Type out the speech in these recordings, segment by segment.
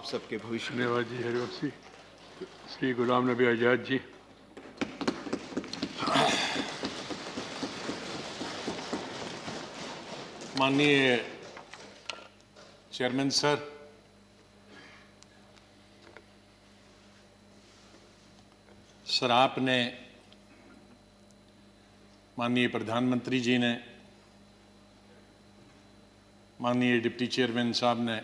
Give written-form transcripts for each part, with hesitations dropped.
आप सबके भविष्य में। धन्यवाद जी हरिवंश जी। श्री गुलाम नबी आज़ाद जी। माननीय चेयरमैन सर, आपने, माननीय प्रधानमंत्री जी ने, माननीय डिप्टी चेयरमैन साहब ने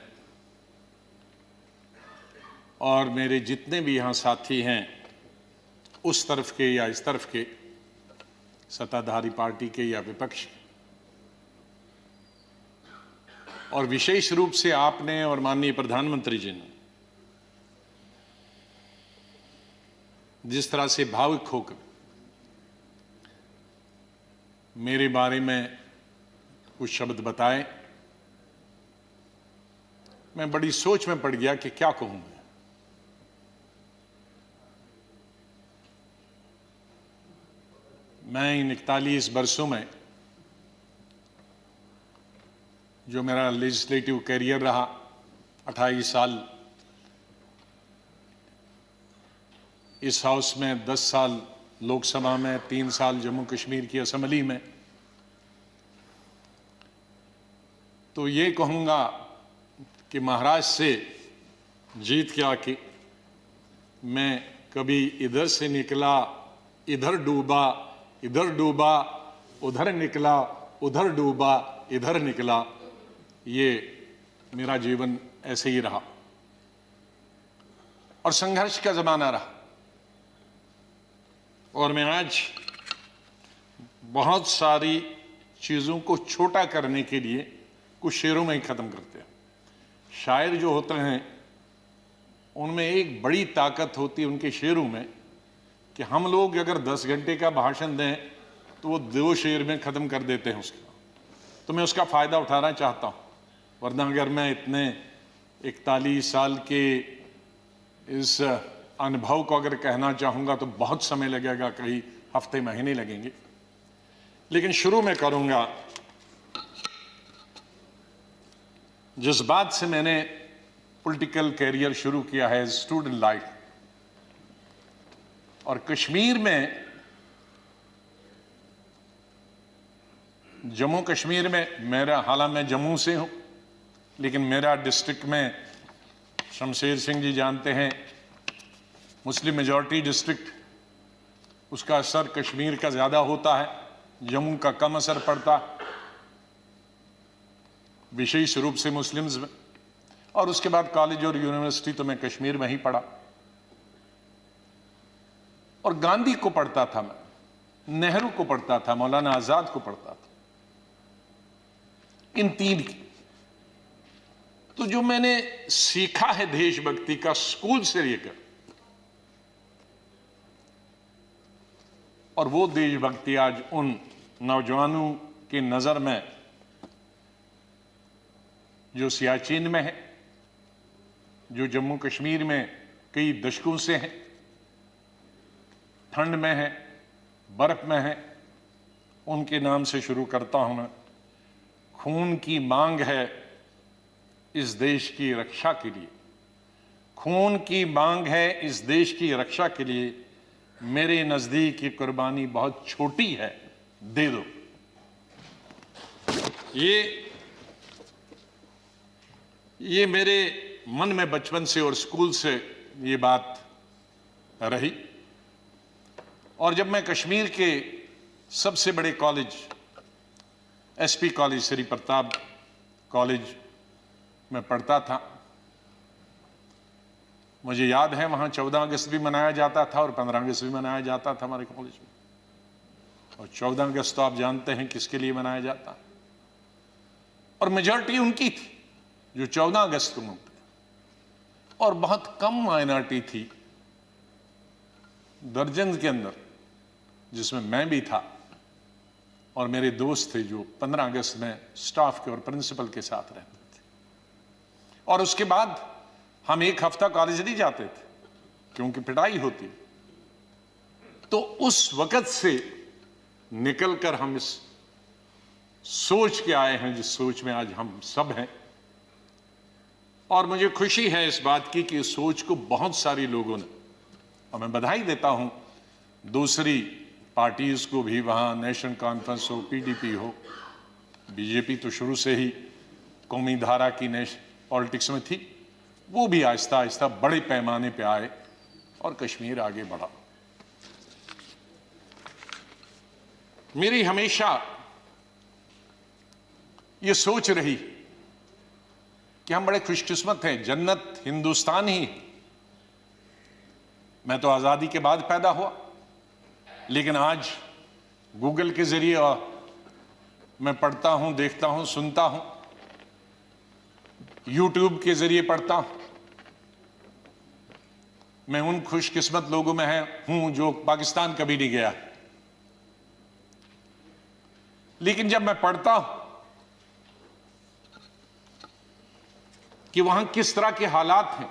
और मेरे जितने भी यहाँ साथी हैं, उस तरफ के या इस तरफ के, सत्ताधारी पार्टी के या विपक्ष के, और विशेष रूप से आपने और माननीय प्रधानमंत्री जी ने जिस तरह से भावुक होकर मेरे बारे में कुछ शब्द बताए, मैं बड़ी सोच में पड़ गया कि क्या कहूं मैं इन 41 वर्षों में जो मेरा लेजिस्लेटिव कैरियर रहा, 28 साल इस हाउस में, 10 साल लोकसभा में, 3 साल जम्मू कश्मीर की असेंबली में, तो ये कहूँगा कि महाराष्ट्र से जीत के आके मैं कभी इधर से निकला, इधर डूबा, इधर डूबा, उधर निकला, उधर डूबा, इधर निकला, ये मेरा जीवन ऐसे ही रहा और संघर्ष का जमाना रहा। और मैं आज बहुत सारी चीज़ों को छोटा करने के लिए कुछ शेरों में ही ख़त्म करते हैं। शायर जो होते हैं उनमें एक बड़ी ताकत होती है उनके शेरों में कि हम लोग अगर 10 घंटे का भाषण दें तो वो 2 शेर में ख़त्म कर देते हैं उसका। तो मैं उसका फ़ायदा उठाना चाहता हूँ, वरना अगर मैं इतने 41 साल के इस अनुभव को अगर कहना चाहूँगा तो बहुत समय लगेगा, कई हफ्ते महीने लगेंगे। लेकिन शुरू में करूँगा जिस बात से मैंने पॉलिटिकल कैरियर शुरू किया है, स्टूडेंट लाइफ। और कश्मीर में, जम्मू कश्मीर में मेरा, हालांकि मैं जम्मू से हूँ, लेकिन मेरा डिस्ट्रिक्ट में, शमशेर सिंह जी जानते हैं, मुस्लिम मेजॉरिटी डिस्ट्रिक्ट, उसका असर कश्मीर का ज़्यादा होता है, जम्मू का कम असर पड़ता है, विशेष रूप से मुस्लिम्स में। और उसके बाद कॉलेज और यूनिवर्सिटी तो मैं कश्मीर में ही पढ़ा और गांधी को पढ़ता था मैं, नेहरू को पढ़ता था, मौलाना आज़ाद को पढ़ता था, इन 3 की। तो जो मैंने सीखा है देशभक्ति का स्कूल से लेकर, और वो देशभक्ति आज उन नौजवानों की नजर में जो सियाचिन में है, जो जम्मू कश्मीर में कई दशकों से हैं, ठंड में है, बर्फ में है, उनके नाम से शुरू करता हूं मैं। खून की मांग है इस देश की रक्षा के लिए, खून की मांग है इस देश की रक्षा के लिए, मेरे नजदीक ये कुर्बानी बहुत छोटी है, दे दो। ये मेरे मन में बचपन से और स्कूल से ये बात रही। और जब मैं कश्मीर के सबसे बड़े college, SP college, Shri Pratap college में पढ़ता था, मुझे याद है वहां 14 अगस्त भी मनाया जाता था और 15 अगस्त भी मनाया जाता था हमारे कॉलेज में। और 14 अगस्त तो आप जानते हैं किसके लिए मनाया जाता, और मेजॉरिटी उनकी थी जो 14 अगस्त को मनते, और बहुत कम माइनॉरिटी थी, दर्जन के अंदर, जिसमें मैं भी था और मेरे दोस्त थे जो 15 अगस्त में स्टाफ के और प्रिंसिपल के साथ रहते थे। और उसके बाद हम 1 हफ्ता कॉलेज नहीं जाते थे क्योंकि पिटाई होती। तो उस वक्त से निकलकर हम इस सोच के आए हैं जिस सोच में आज हम सब हैं और मुझे खुशी है इस बात की कि इस सोच को बहुत सारे लोगों ने, और मैं बधाई देता हूं दूसरी पार्टीज को भी, वहां नेशनल कॉन्फ्रेंस हो, पीडीपी हो, बीजेपी तो शुरू से ही कौमी धारा की पॉलिटिक्स में थी, वो भी आहिस्ता आहिस्ता बड़े पैमाने पे आए और कश्मीर आगे बढ़ा। मेरी हमेशा ये सोच रही कि हम बड़े खुशकिस्मत हैं, जन्नत हिंदुस्तान ही है। मैं तो आजादी के बाद पैदा हुआ, लेकिन आज गूगल के जरिए मैं पढ़ता हूं, देखता हूं, सुनता हूं, यूट्यूब के जरिए पढ़ता हूं। मैं उन खुशकिस्मत लोगों में हूं जो पाकिस्तान कभी नहीं गया, लेकिन जब मैं पढ़ता हूं कि वहां किस तरह के हालात हैं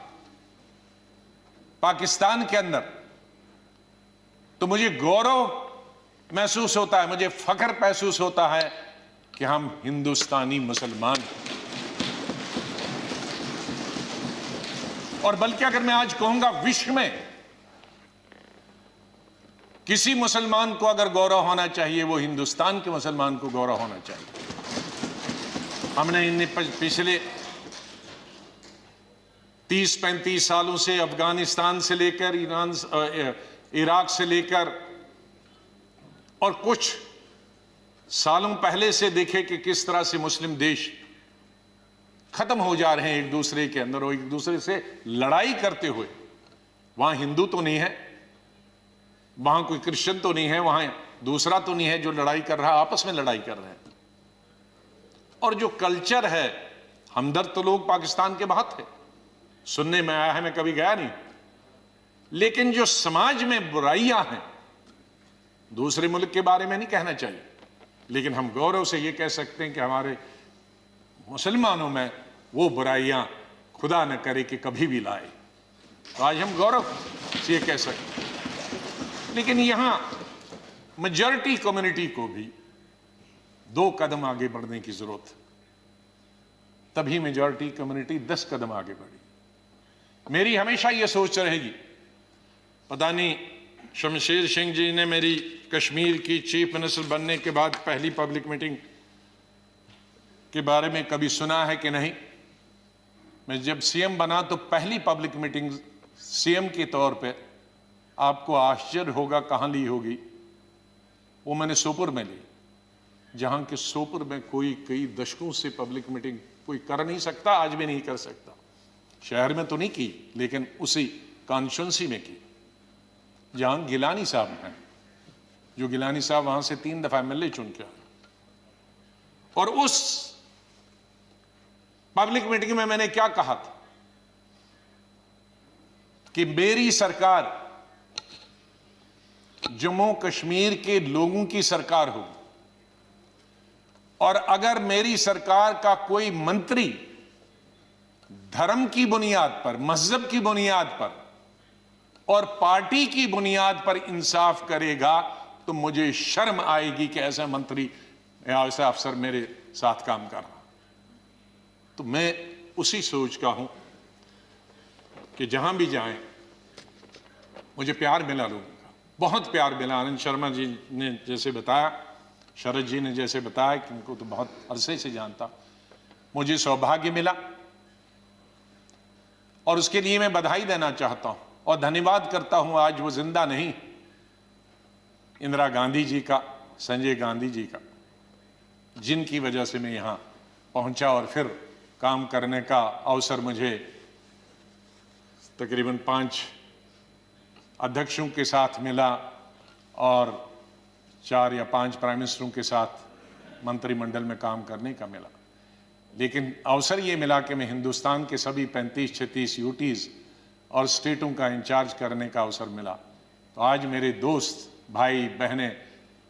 पाकिस्तान के अंदर, तो मुझे गौरव महसूस होता है, मुझे फख्र महसूस होता है कि हम हिंदुस्तानी मुसलमान हैं। और बल्कि अगर मैं आज कहूंगा विश्व में किसी मुसलमान को अगर गौरव होना चाहिए, वो हिंदुस्तान के मुसलमान को गौरव होना चाहिए। हमने इन पिछले 30-35 सालों से अफगानिस्तान से लेकर इराक से लेकर और कुछ सालों पहले से देखे कि किस तरह से मुस्लिम देश खत्म हो जा रहे हैं एक दूसरे के अंदर और एक दूसरे से लड़ाई करते हुए। वहां हिंदू तो नहीं है, वहां कोई क्रिश्चियन तो नहीं है, वहां दूसरा तो नहीं है जो लड़ाई कर रहा है, आपस में लड़ाई कर रहे हैं। और जो कल्चर है, हमदर्द तो लोग पाकिस्तान के बहुत है, सुनने में आया है, मैं कभी गया नहीं, लेकिन जो समाज में बुराइयां हैं, दूसरे मुल्क के बारे में नहीं कहना चाहिए, लेकिन हम गौरव से ये कह सकते हैं कि हमारे मुसलमानों में वो बुराइयां खुदा न करे कि कभी भी लाए। तो आज हम गौरव से ये कह सकते हैं। लेकिन यहां मेजॉरिटी कम्युनिटी को भी 2 कदम आगे बढ़ने की जरूरत है, तभी मेजॉरिटी कम्युनिटी 10 कदम आगे बढ़ी। मेरी हमेशा ये सोच रहेगी, पता नहीं शमशेर सिंह जी ने मेरी कश्मीर की चीफ मिनिस्टर बनने के बाद पहली पब्लिक मीटिंग के बारे में कभी सुना है कि नहीं। मैं जब सीएम बना तो पहली पब्लिक मीटिंग सीएम के तौर पे, आपको आश्चर्य होगा कहां ली होगी, वो मैंने सोपुर में ली, जहां के सोपुर में कोई कई दशकों से पब्लिक मीटिंग कोई कर नहीं सकता, आज भी नहीं कर सकता। शहर में तो नहीं की, लेकिन उसी कॉन्स्टिट्यूंसी में की जहां गिलानी साहब हैं, जो गिलानी साहब वहां से 3 दफा एमएलए चुन के आए। और उस पब्लिक मीटिंग में मैंने क्या कहा था कि मेरी सरकार जम्मू कश्मीर के लोगों की सरकार होगी, और अगर मेरी सरकार का कोई मंत्री धर्म की बुनियाद पर, मजहब की बुनियाद पर और पार्टी की बुनियाद पर इंसाफ करेगा, तो मुझे शर्म आएगी कि ऐसा मंत्री या ऐसा अफसर मेरे साथ काम कर रहा। तो मैं उसी सोच का हूं कि जहां भी जाएं मुझे प्यार मिला लोगों का, बहुत प्यार मिला। आनंद शर्मा जी ने जैसे बताया, शरद जी ने जैसे बताया कि उनको तो बहुत अरसे से जानता, मुझे सौभाग्य मिला और उसके लिए मैं बधाई देना चाहता हूं और धन्यवाद करता हूं। आज वो जिंदा नहीं, इंदिरा गांधी जी का, संजय गांधी जी का, जिनकी वजह से मैं यहां पहुंचा और फिर काम करने का अवसर मुझे तकरीबन 5 अध्यक्षों के साथ मिला और 4 या 5 प्राइम मिनिस्टरों के साथ मंत्रिमंडल में काम करने का मिला। लेकिन अवसर ये मिला कि मैं हिंदुस्तान के सभी 35-36 यूटीज और स्टेटों का इंचार्ज करने का अवसर मिला। तो आज मेरे दोस्त, भाई, बहनें,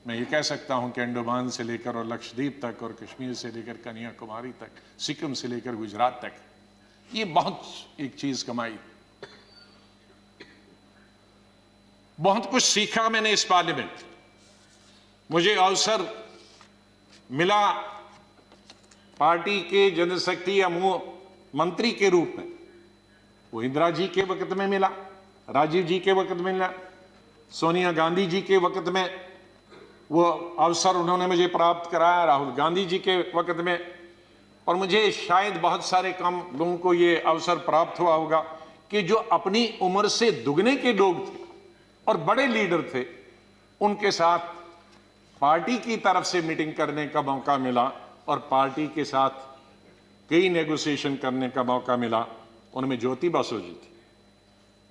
मैं ये कह सकता हूं कि अंडमान से लेकर और लक्षद्वीप तक और कश्मीर से लेकर कन्याकुमारी तक, सिक्किम से लेकर गुजरात तक, ये बहुत एक चीज कमाई, बहुत कुछ सीखा मैंने इस पार्लियामेंट। मुझे अवसर मिला पार्टी के जनशक्ति या मंत्री के रूप में, वो इंदिरा जी के वक्त में मिला, राजीव जी के वक्त में मिला, सोनिया गांधी जी के वक्त में वो अवसर उन्होंने मुझे प्राप्त कराया, राहुल गांधी जी के वक्त में, और मुझे शायद बहुत सारे कम लोगों को ये अवसर प्राप्त हुआ होगा कि जो अपनी उम्र से दुगने के लोग थे और बड़े लीडर थे, उनके साथ पार्टी की तरफ से मीटिंग करने का मौका मिला और पार्टी के साथ कई नेगोशिएशन करने का मौका मिला। उनमें ज्योति बसु जी थी,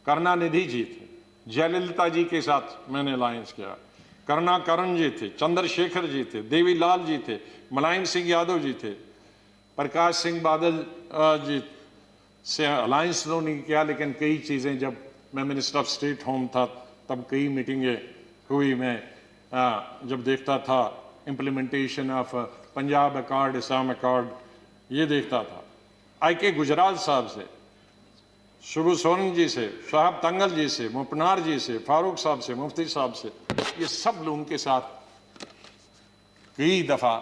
करुणानिधि जी थे, जयललिता जी के साथ मैंने अलायंस किया, करुणाकरण जी थे, चंद्रशेखर जी थे, देवीलाल जी थे, मुलायम सिंह यादव जी थे, प्रकाश सिंह बादल जी से अलायंस तो नहीं किया, लेकिन कई चीज़ें जब मैं मिनिस्टर ऑफ स्टेट होम था तब कई मीटिंगें हुई। मैं जब देखता था implementation of Punjab accord, Assam accord, ये देखता था। आई.के. गुजराल साहब से, शुभू सोरेन जी से, शाहब तंगल जी से, मुपनार जी से, फारूक साहब से, मुफ्ती साहब से, ये सब लोगों के साथ कई दफ़ा,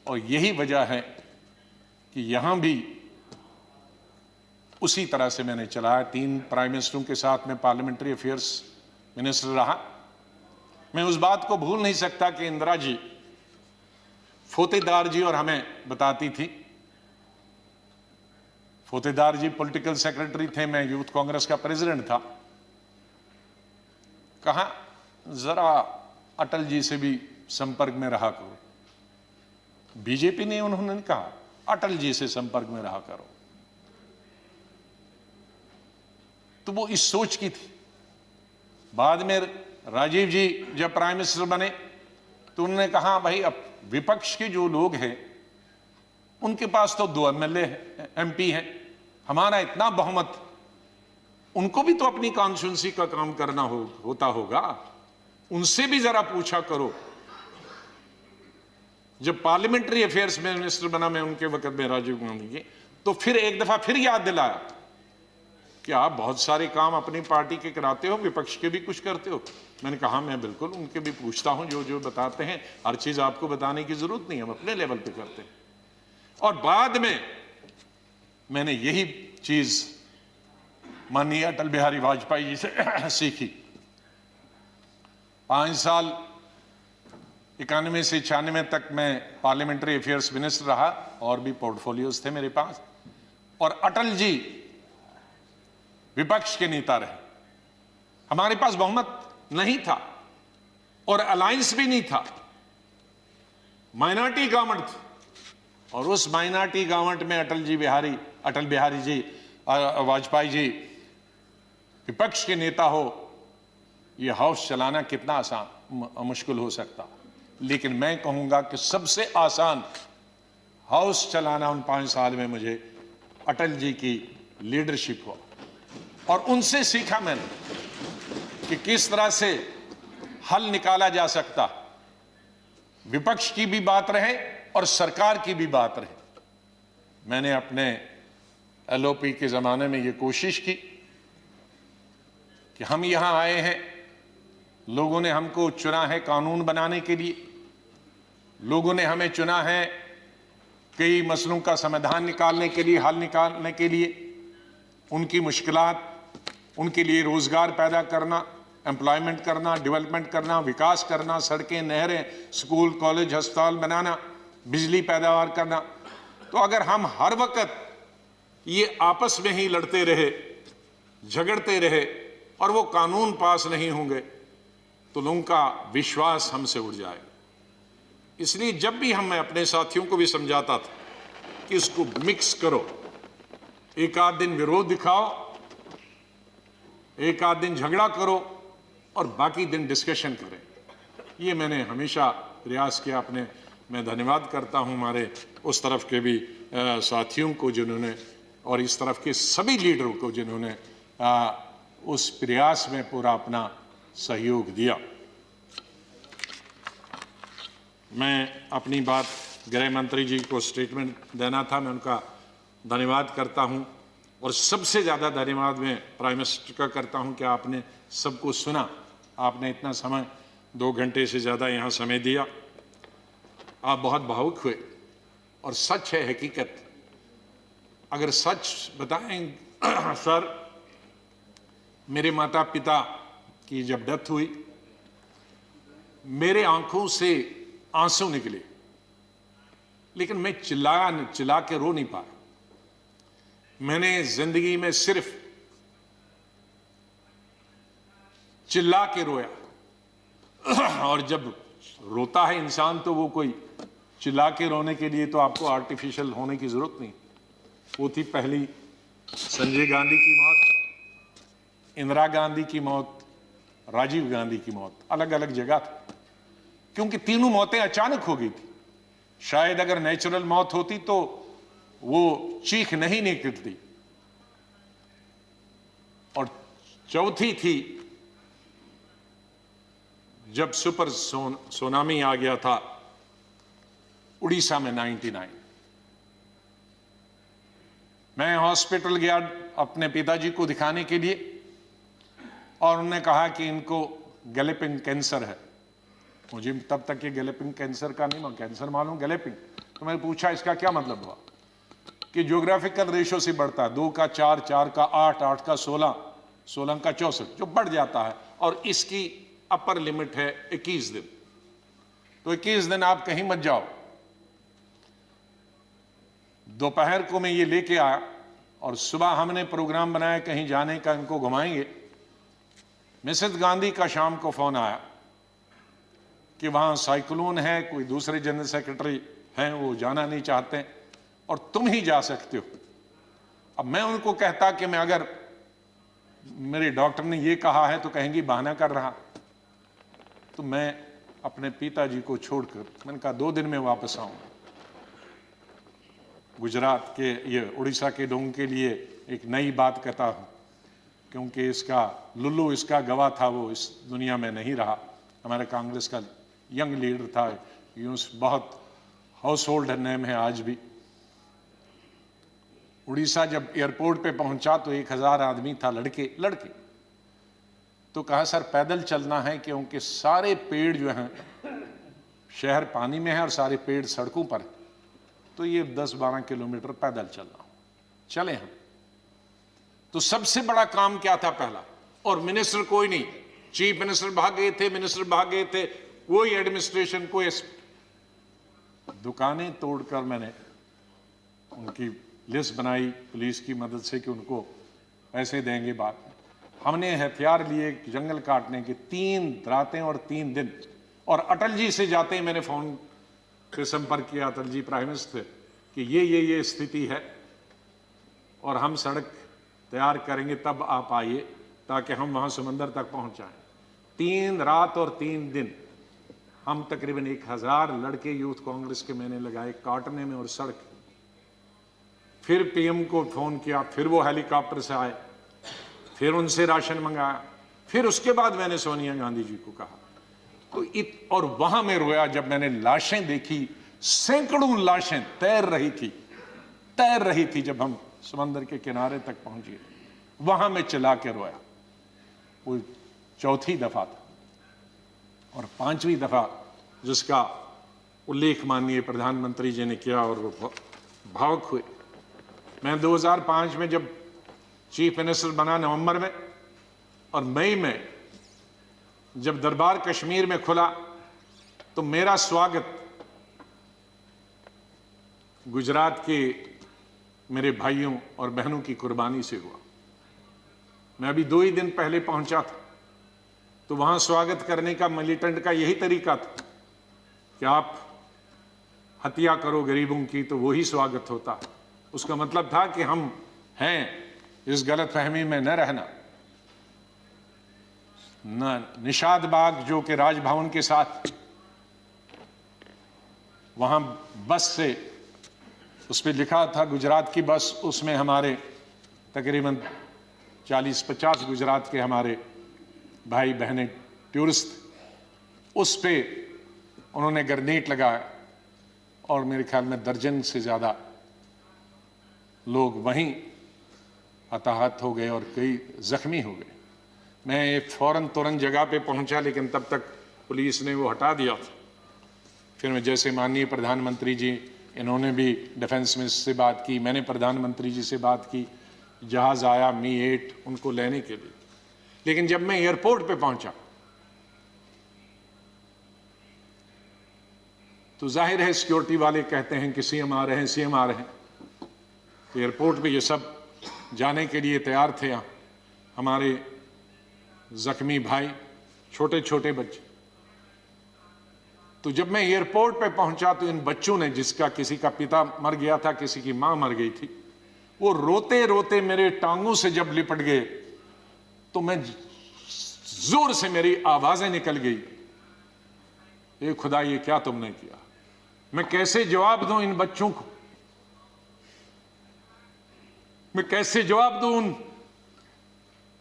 और यही वजह है कि यहाँ भी उसी तरह से मैंने चलाया। 3 प्राइम मिनिस्टरों के साथ मैं पार्लियामेंट्री अफेयर्स मिनिस्टर रहा। मैं उस बात को भूल नहीं सकता कि इंदिरा जी फोतेदार जी और हमें बताती थी, फोतेदार जी पॉलिटिकल सेक्रेटरी थे, मैं यूथ कांग्रेस का प्रेसिडेंट था, कहा जरा अटल जी से भी संपर्क में रहा करो। बीजेपी ने, उन्होंने कहा अटल जी से संपर्क में रहा करो। तो वो इस सोच की थी। बाद में राजीव जी जब प्राइम मिनिस्टर बने तो उन्होंने कहा भाई अब विपक्ष के जो लोग हैं उनके पास तो 2 एमएलए एमपी हैं, हमारा इतना बहुमत, उनको भी तो अपनी कॉन्स्टिट्यूंसी का काम करना होता होगा, उनसे भी जरा पूछा करो। जब पार्लियामेंट्री अफेयर्स में मिनिस्टर बना मैं उनके वक्त में राजीव गांधी जी, तो फिर एक दफा फिर याद दिलाया कि आप बहुत सारे काम अपनी पार्टी के कराते हो, विपक्ष के भी कुछ करते हो। मैंने कहा मैं बिल्कुल उनके भी पूछता हूं, जो जो बताते हैं, हर चीज आपको बताने की जरूरत नहीं, हम अपने लेवल पे करते हैं। और बाद में मैंने यही चीज माननीय अटल बिहारी वाजपेयी जी से सीखी। 5 साल 91 से 96 तक मैं पार्लियामेंट्री अफेयर्स मिनिस्टर रहा और भी पोर्टफोलियोज थे मेरे पास, और अटल जी विपक्ष के नेता रहे। हमारे पास बहुमत नहीं था और अलायंस भी नहीं था, माइनॉरिटी गवर्नमेंट थी, और उस माइनॉरिटी गवर्नमेंट में अटल बिहारी जी वाजपेयी जी विपक्ष के नेता हो, यह हाउस चलाना कितना आसान मुश्किल हो सकता। लेकिन मैं कहूंगा कि सबसे आसान हाउस चलाना उन 5 साल में मुझे अटल जी की लीडरशिप हुआ, और उनसे सीखा मैंने कि किस तरह से हल निकाला जा सकता, विपक्ष की भी बात रहे और सरकार की भी बात रहे। मैंने अपने एलओपी के जमाने में यह कोशिश की कि हम यहां आए हैं, लोगों ने हमको चुना है कानून बनाने के लिए, लोगों ने हमें चुना है कई मसलों का समाधान निकालने के लिए, हल निकालने के लिए, उनकी मुश्किलात, उनके लिए रोजगार पैदा करना, एम्प्लॉयमेंट करना, डेवलपमेंट करना, विकास करना, सड़कें, नहरें, स्कूल, कॉलेज, अस्पताल बनाना, बिजली पैदावार करना। तो अगर हम हर वक्त ये आपस में ही लड़ते रहे, झगड़ते रहे और वो कानून पास नहीं होंगे तो लोगों का विश्वास हमसे उड़ जाएगा। इसलिए जब भी मैं अपने साथियों को भी समझाता था कि इसको मिक्स करो, एक आध दिन विरोध दिखाओ, एक आध दिन झगड़ा करो और बाकी दिन डिस्कशन करें। ये मैंने हमेशा प्रयास किया अपने। मैं धन्यवाद करता हूं हमारे उस तरफ के भी साथियों को जिन्होंने, और इस तरफ के सभी लीडरों को जिन्होंने उस प्रयास में पूरा अपना सहयोग दिया। मैं अपनी बात गृह मंत्री जी को स्टेटमेंट देना था, मैं उनका धन्यवाद करता हूं, और सबसे ज़्यादा धन्यवाद मैं प्राइम मिनिस्टर का करता हूं कि आपने सबको सुना, आपने इतना समय 2 घंटे से ज़्यादा यहाँ समय दिया। आप बहुत भावुक हुए, और सच है, हकीकत अगर सच बताएं सर, मेरे माता पिता की जब डेथ हुई, मेरे आंखों से आंसू निकले, लेकिन मैं चिल्ला के रो नहीं पाया। मैंने जिंदगी में सिर्फ चिल्ला के रोया। और जब रोता है इंसान तो वो कोई चिल्ला के रोने के लिए तो आपको आर्टिफिशियल होने की जरूरत नहीं। वो थी पहली संजय गांधी की मौत, इंदिरा गांधी की मौत, राजीव गांधी की मौत, अलग अलग जगह थी, क्योंकि तीनों मौतें अचानक हो गई थी। शायद अगर नेचुरल मौत होती तो वो चीख नहीं निकलती। और चौथी थी जब सुपर सुनामी आ गया था उड़ीसा में 99। मैं हॉस्पिटल गया अपने पिताजी को दिखाने के लिए, और उन्होंने कहा कि इनको गैलेपिंग कैंसर है। मुझे तब तक ये गैलेपिंग कैंसर का नहीं, कैंसर मालूम, गैलेपिंग। तो मैंने पूछा इसका क्या मतलब हुआ, कि ज्योग्राफिकल रेशो से बढ़ता है, 2 का 4, 4 का 8, 8 का 16, 16 का 64, जो बढ़ जाता है, और इसकी अपर लिमिट है 21 दिन। तो 21 दिन आप कहीं मत जाओ। दोपहर को मैं ये लेके आया, और सुबह हमने प्रोग्राम बनाया कहीं जाने का, इनको घुमाएंगे। मिसेस गांधी का शाम को फोन आया कि वहां साइक्लोन है, कोई दूसरे जनरल सेक्रेटरी हैं वो जाना नहीं चाहते, और तुम ही जा सकते हो। अब मैं उनको कहता कि मैं, अगर मेरे डॉक्टर ने ये कहा है तो कहेंगी बहाना कर रहा। तो मैं अपने पिताजी को छोड़कर, मैंने कहा 2 दिन में वापस आऊंगा। गुजरात के, ये उड़ीसा के लोगों के लिए एक नई बात कहता हूं, क्योंकि इसका लुल्लू इसका गवाह था, वो इस दुनिया में नहीं रहा। हमारे कांग्रेस का यंग लीडर था, यूं बहुत हाउस होल्ड नेम है आज भी। उड़ीसा जब एयरपोर्ट पे पहुंचा तो 1000 आदमी था, लड़के। तो कहा सर पैदल चलना है, क्योंकि सारे पेड़ जो हैं, शहर पानी में है और सारे पेड़ सड़कों पर है, तो ये 10-12 किलोमीटर पैदल चलना। चले हम। तो सबसे बड़ा काम क्या था पहला, और मिनिस्टर कोई नहीं, चीफ मिनिस्टर भाग गए थे, मिनिस्टर भाग गए थे, कोई एडमिनिस्ट्रेशन, कोई। दुकानें तोड़कर मैंने उनकी लिस्ट बनाई पुलिस की मदद से कि उनको पैसे देंगे बाद में। हमने हथियार लिए जंगल काटने के, 3 रातें और 3 दिन। और अटल जी से जाते ही मैंने फोन पे संपर्क किया, अटल जी प्राइम मिनिस्टर, कि ये स्थिति है और हम सड़क तैयार करेंगे, तब आप आइए ताकि हम वहां समंदर तक पहुंच जाएं। 3 रात और 3 दिन हम तकरीबन 1000 लड़के यूथ कांग्रेस के मैंने लगाए काटने में और सड़क। फिर पीएम को फोन किया, फिर वो हेलीकॉप्टर से आए, फिर उनसे राशन मंगाया, फिर उसके बाद मैंने सोनिया गांधी जी को कहा। तो और वहां मैं रोया जब मैंने लाशें देखी, सैकड़ों लाशें तैर रही थी जब हम समंदर के किनारे तक पहुंचे। वहां मैं चिल्ला के रोया। वो 4थी दफा था। और 5वीं दफा जिसका उल्लेख माननीय प्रधानमंत्री जी ने किया और वो भावुक हुए। मैं 2005 में जब चीफ मिनिस्टर बना नवंबर में, और मई में जब दरबार कश्मीर में खुला, तो मेरा स्वागत गुजरात के मेरे भाइयों और बहनों की कुर्बानी से हुआ। मैं अभी 2 ही दिन पहले पहुंचा था, तो वहां स्वागत करने का मिलिटेंट का यही तरीका था कि आप हत्या करो गरीबों की तो वही स्वागत होता। उसका मतलब था कि हम हैं, इस गलतफहमी में न रहना। निषाद बाग जो कि राजभवन के साथ, वहां बस से, उस पर लिखा था गुजरात की बस, उसमें हमारे तकरीबन 40-50 गुजरात के हमारे भाई बहनें टूरिस्ट, उस पे उन्होंने ग्रेनेड लगाया और मेरे ख्याल में दर्जन से ज़्यादा लोग वहीं हताहत हो गए और कई जख्मी हो गए। मैं फौरन तुरंत जगह पे पहुंचा, लेकिन तब तक पुलिस ने वो हटा दिया था। फिर मैं जैसे माननीय प्रधानमंत्री जी इन्होंने भी डिफेंस मिनिस्टर से बात की, मैंने प्रधानमंत्री जी से बात की, जहाज आया मी-8 उनको लेने के लिए। लेकिन जब मैं एयरपोर्ट पे पहुंचा तो जाहिर है सिक्योरिटी वाले कहते हैं कि सीएम आ रहे हैं, सीएम आ रहे हैं। तो एयरपोर्ट पे ये सब जाने के लिए तैयार थे। हमारे जख्मी भाई, छोटे छोटे बच्चे। तो जब मैं एयरपोर्ट पे पहुंचा तो इन बच्चों ने, जिसका किसी का पिता मर गया था, किसी की मां मर गई थी, वो रोते रोते मेरे टांगों से जब लिपट गए तो मैं जोर से मेरी आवाजें निकल गई, ए खुदा ये क्या तुमने किया। मैं कैसे जवाब दूं इन बच्चों को, मैं कैसे जवाब दूं उन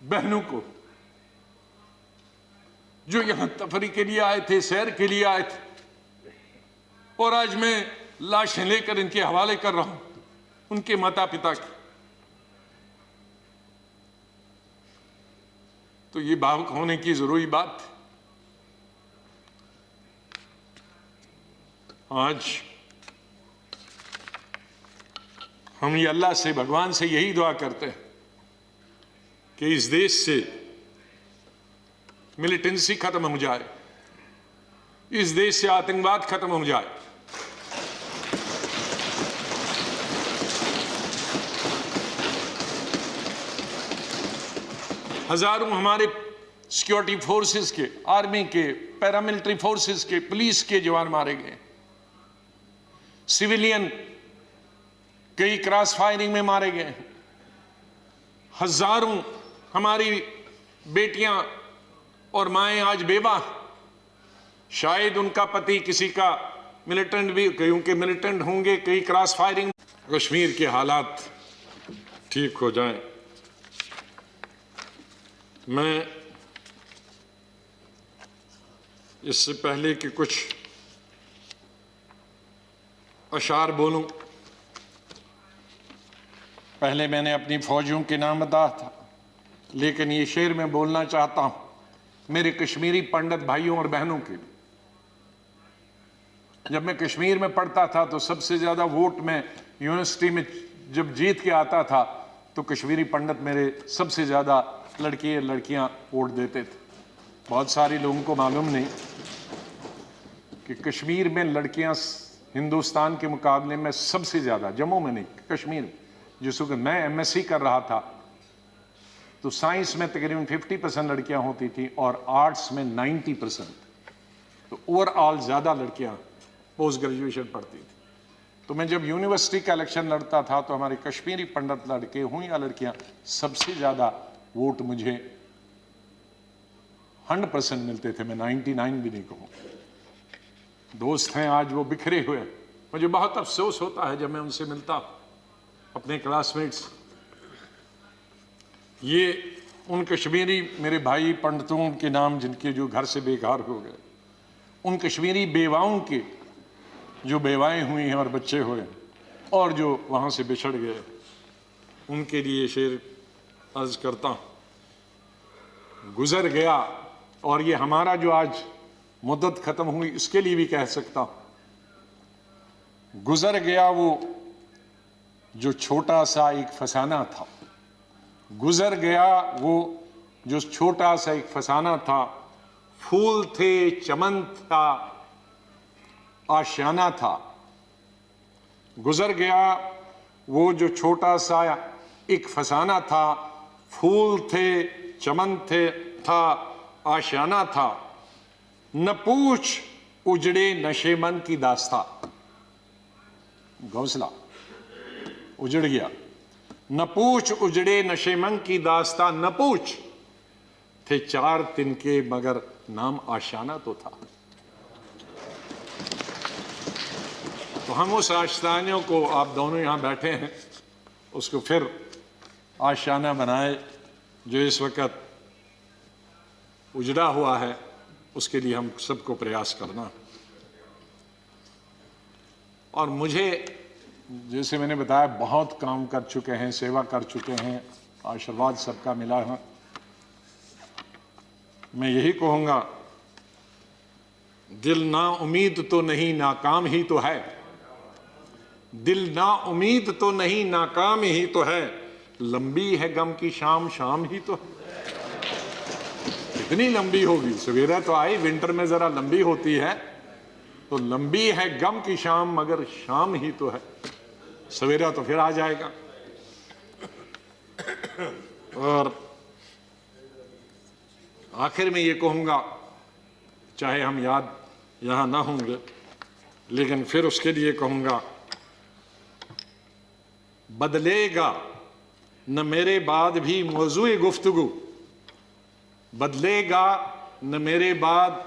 बहनों को जो यहां तफरी के लिए आए थे, सैर के लिए आए थे, और आज मैं लाशें लेकर इनके हवाले कर रहा हूं उनके माता पिता की। तो ये भावुक होने की जरूरी बात थी। आज हम ये अल्लाह से, भगवान से यही दुआ करते हैं कि इस देश से मिलिटेंसी खत्म हो जाए, इस देश से आतंकवाद खत्म हो जाए। हजारों हमारे सिक्योरिटी फोर्सेस के, आर्मी के, पैरामिलिट्री फोर्सेस के, पुलिस के जवान मारे गए, सिविलियन कई क्रॉस फायरिंग में मारे गए, हजारों हमारी बेटियां और माएं आज बेवा, शायद उनका पति किसी का मिलिटेंट भी, क्योंकि मिलिटेंट होंगे, कई क्रॉस फायरिंग। कश्मीर के हालात ठीक हो जाएं। मैं इससे पहले कि कुछ अशार बोलूं, पहले मैंने अपनी फौजियों के नाम बताया था, लेकिन ये शेर मैं बोलना चाहता हूं मेरे कश्मीरी पंडित भाइयों और बहनों के लिए। जब मैं कश्मीर में पढ़ता था तो सबसे ज्यादा वोट में यूनिवर्सिटी में जब जीत के आता था तो कश्मीरी पंडित मेरे सबसे ज्यादा लड़के लड़कियां वोट देते थे। बहुत सारे लोगों को मालूम नहीं कि कश्मीर में लड़कियां हिंदुस्तान के मुकाबले में सबसे ज्यादा, जम्मू में नहीं, कश्मीर में, जिस वक्त मैं एमएससी कर रहा था तो साइंस में तकरीबन 50% लड़कियां होती थी और आर्ट्स में 90%। तो ओवरऑल ज्यादा लड़कियां पोस्ट ग्रेजुएशन पढ़ती थी। तो मैं जब यूनिवर्सिटी का इलेक्शन लड़ता था तो हमारे कश्मीरी पंडित लड़के हों या लड़कियां, सबसे ज्यादा वोट मुझे 100% मिलते थे। मैं 99 भी नहीं कहूं। दोस्त हैं आज वो बिखरे हुए, मुझे बहुत अफसोस होता है जब मैं उनसे मिलता अपने क्लासमेट्स। ये उन कश्मीरी मेरे भाई पंडितों के नाम जिनके जो घर से बेघर हो गए, उन कश्मीरी बेवाओं के जो बेवाएं हुई हैं और बच्चे हुए और जो वहां से बिछड़ गए, उनके लिए शेर अर्ज करता हूं। गुजर गया, और ये हमारा जो आज मुद्दत खत्म हुई इसके लिए भी कह सकता हूं, गुजर गया वो जो छोटा सा एक फसाना था, गुजर गया वो जो छोटा सा एक फसाना था। फूल थे, चमन था, आशियाना था। गुजर गया वो जो छोटा सा एक फसाना था, फूल थे, चमन थे, था, आशियाना था। न पूछ उजड़े नशे मन की दास्ता, घोंसला उजड़ गया। न पूछ उजड़े नशे मन की दास्ता, न पूछ थे 4 तिनके मगर नाम आशियाना तो था। तो हम उस आशियाने को, आप दोनों यहां बैठे हैं, उसको फिर आशियाना बनाए जो इस वक्त उजड़ा हुआ है, उसके लिए हम सबको प्रयास करना। और मुझे, जैसे मैंने बताया, बहुत काम कर चुके हैं, सेवा कर चुके हैं, आशीर्वाद सबका मिला है। मैं यही कहूंगा, दिल ना उम्मीद तो नहीं, नाकाम ही तो है। दिल ना उम्मीद तो नहीं, नाकाम ही तो है, लंबी है गम की शाम, शाम ही तो है। कितनी लंबी होगी? सवेरा तो आई, विंटर में जरा लंबी होती है, तो लंबी है गम की शाम, मगर शाम ही तो है, सवेरा तो फिर आ जाएगा। और आखिर में ये कहूंगा, चाहे हम याद यहां ना होंगे, लेकिन फिर उसके लिए कहूंगा, बदलेगा न मेरे बाद भी मौजूए गुफ्तगू, बदलेगा न मेरे बाद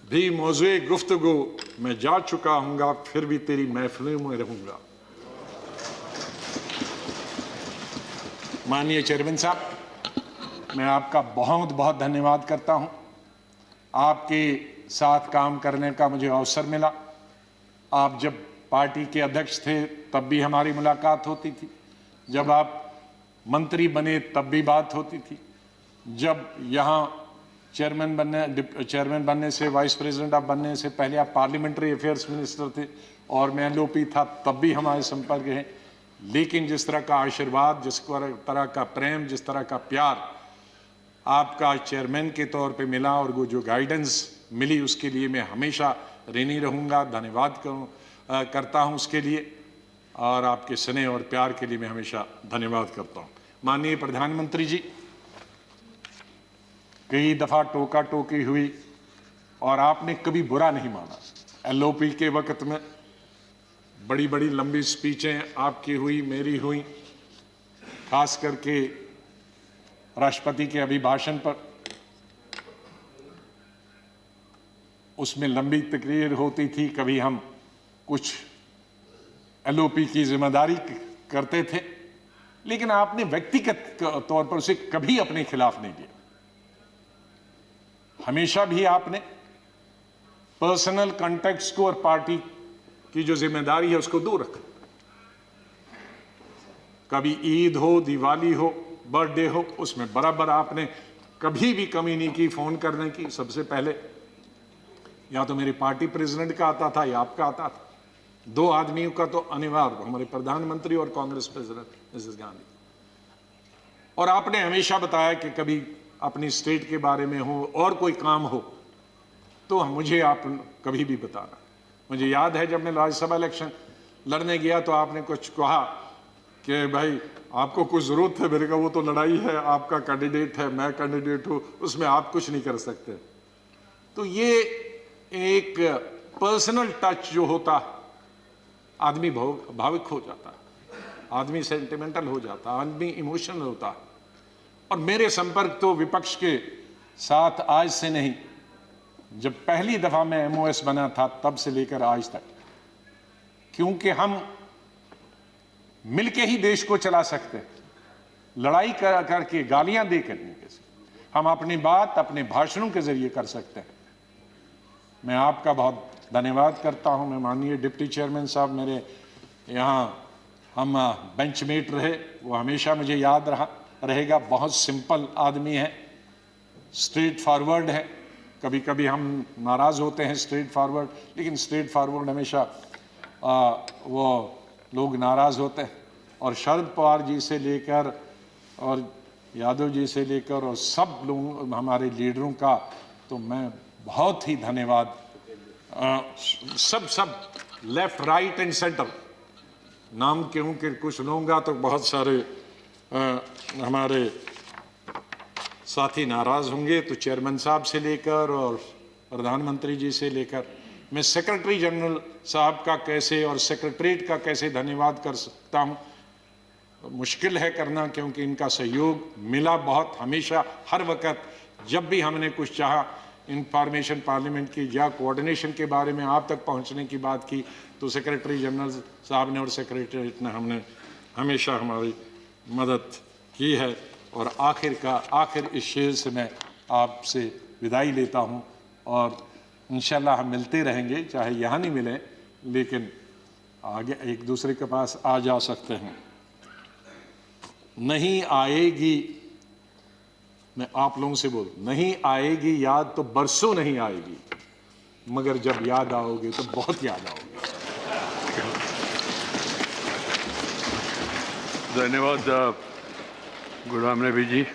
भी मौजूए गुफ्तगू, मैं जा चुका हूंगा फिर भी तेरी महफिलों में रहूंगा। माननीय चेयरमैन साहब, मैं आपका बहुत बहुत धन्यवाद करता हूं। आपके साथ काम करने का मुझे अवसर मिला। आप जब पार्टी के अध्यक्ष थे तब भी हमारी मुलाकात होती थी, जब आप मंत्री बने तब भी बात होती थी, जब यहाँ चेयरमैन बनने से, वाइस प्रेसिडेंट आप बनने से पहले आप पार्लियामेंट्री अफेयर्स मिनिस्टर थे और मैं एलओपी था, तब भी हमारे संपर्क है। लेकिन जिस तरह का आशीर्वाद, जिस तरह का प्रेम, जिस तरह का प्यार आपका चेयरमैन के तौर पे मिला और वो जो गाइडेंस मिली, उसके लिए मैं हमेशा ऋणी रहूँगा, धन्यवाद करता हूँ उसके लिए, और आपके स्नेह और प्यार के लिए मैं हमेशा धन्यवाद करता हूँ। माननीय प्रधानमंत्री जी, कई दफ़ा टोका टोकी हुई और आपने कभी बुरा नहीं माना। एलओपी के वक्त में बड़ी बड़ी लंबी स्पीचें आपकी हुई, मेरी हुई, खास करके राष्ट्रपति के अभिभाषण पर, उसमें लंबी तकरीर होती थी। कभी हम कुछ एलओपी की जिम्मेदारी करते थे, लेकिन आपने व्यक्तिगत तौर पर उसे कभी अपने खिलाफ नहीं दिया। हमेशा भी आपने पर्सनल कॉन्टेक्ट्स को और पार्टी की जो जिम्मेदारी है उसको दूर रखा। कभी ईद हो, दिवाली हो, बर्थडे हो, उसमें बराबर आपने कभी भी कमी नहीं की फोन करने की। सबसे पहले या तो मेरी पार्टी प्रेसिडेंट का आता था या आपका आता था। दो आदमियों का तो अनिवार्य, हमारे प्रधानमंत्री और कांग्रेस प्रेसिडेंट मिसेस गांधी। और आपने हमेशा बताया कि कभी अपनी स्टेट के बारे में हो और कोई काम हो तो मुझे आप कभी भी बताना। मुझे याद है जब मैं राज्यसभा इलेक्शन लड़ने गया तो आपने कुछ कहा कि भाई आपको कुछ जरूरत है। मेरे का वो तो लड़ाई है, आपका कैंडिडेट है, मैं कैंडिडेट हूं, उसमें आप कुछ नहीं कर सकते। तो ये एक पर्सनल टच जो होता, आदमी भावुक हो जाता है, आदमी सेंटिमेंटल हो जाता है, आदमी इमोशनल होता है। और मेरे संपर्क तो विपक्ष के साथ आज से नहीं, जब पहली दफा मैं एमओएस बना था तब से लेकर आज तक, क्योंकि हम मिलके ही देश को चला सकते हैं। लड़ाई करके, गालियां दे करने के से हम अपनी बात अपने भाषणों के जरिए कर सकते हैं। मैं आपका बहुत धन्यवाद करता हूं। मैं माननीय डिप्टी चेयरमैन साहब, मेरे यहाँ हम बेंचमेट रहे, वो हमेशा मुझे याद रहेगा। बहुत सिंपल आदमी है, स्ट्रेट फॉरवर्ड है। कभी कभी हम नाराज होते हैं स्ट्रेट फॉरवर्ड, लेकिन स्ट्रेट फॉरवर्ड हमेशा वो लोग नाराज होते हैं। और शरद पवार जी से लेकर और यादव जी से लेकर और सब लोग हमारे लीडरों का तो मैं बहुत ही धन्यवाद, सब लेफ्ट राइट एंड सेंटर, नाम क्यों कि कुछ लूँगा तो बहुत सारे हमारे साथी नाराज होंगे। तो चेयरमैन साहब से लेकर और प्रधानमंत्री जी से लेकर, मैं सेक्रेटरी जनरल साहब का कैसे और सेक्रेटरीट का कैसे धन्यवाद कर सकता हूँ, मुश्किल है करना, क्योंकि इनका सहयोग मिला बहुत। हमेशा हर वक्त जब भी हमने कुछ चाहा, इंफॉर्मेशन पार्लियामेंट की या कोऑर्डिनेशन के बारे में आप तक पहुंचने की बात की, तो सेक्रेटरी जनरल साहब ने और सेक्रेटरीट ने हमने हमेशा हमारी मदद की है। और आखिर इस शेर से मैं आपसे विदाई लेता हूं, और इंशाल्लाह हम मिलते रहेंगे, चाहे यहाँ नहीं मिले लेकिन आगे एक दूसरे के पास आ जा सकते हैं। नहीं आएगी, मैं आप लोगों से बोल, नहीं आएगी याद तो बरसों नहीं आएगी, मगर जब याद आओगे तो बहुत याद आओगे। धन्यवाद Ghulam Nabi ji.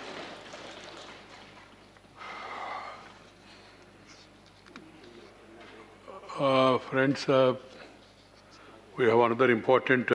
Friends, we have another important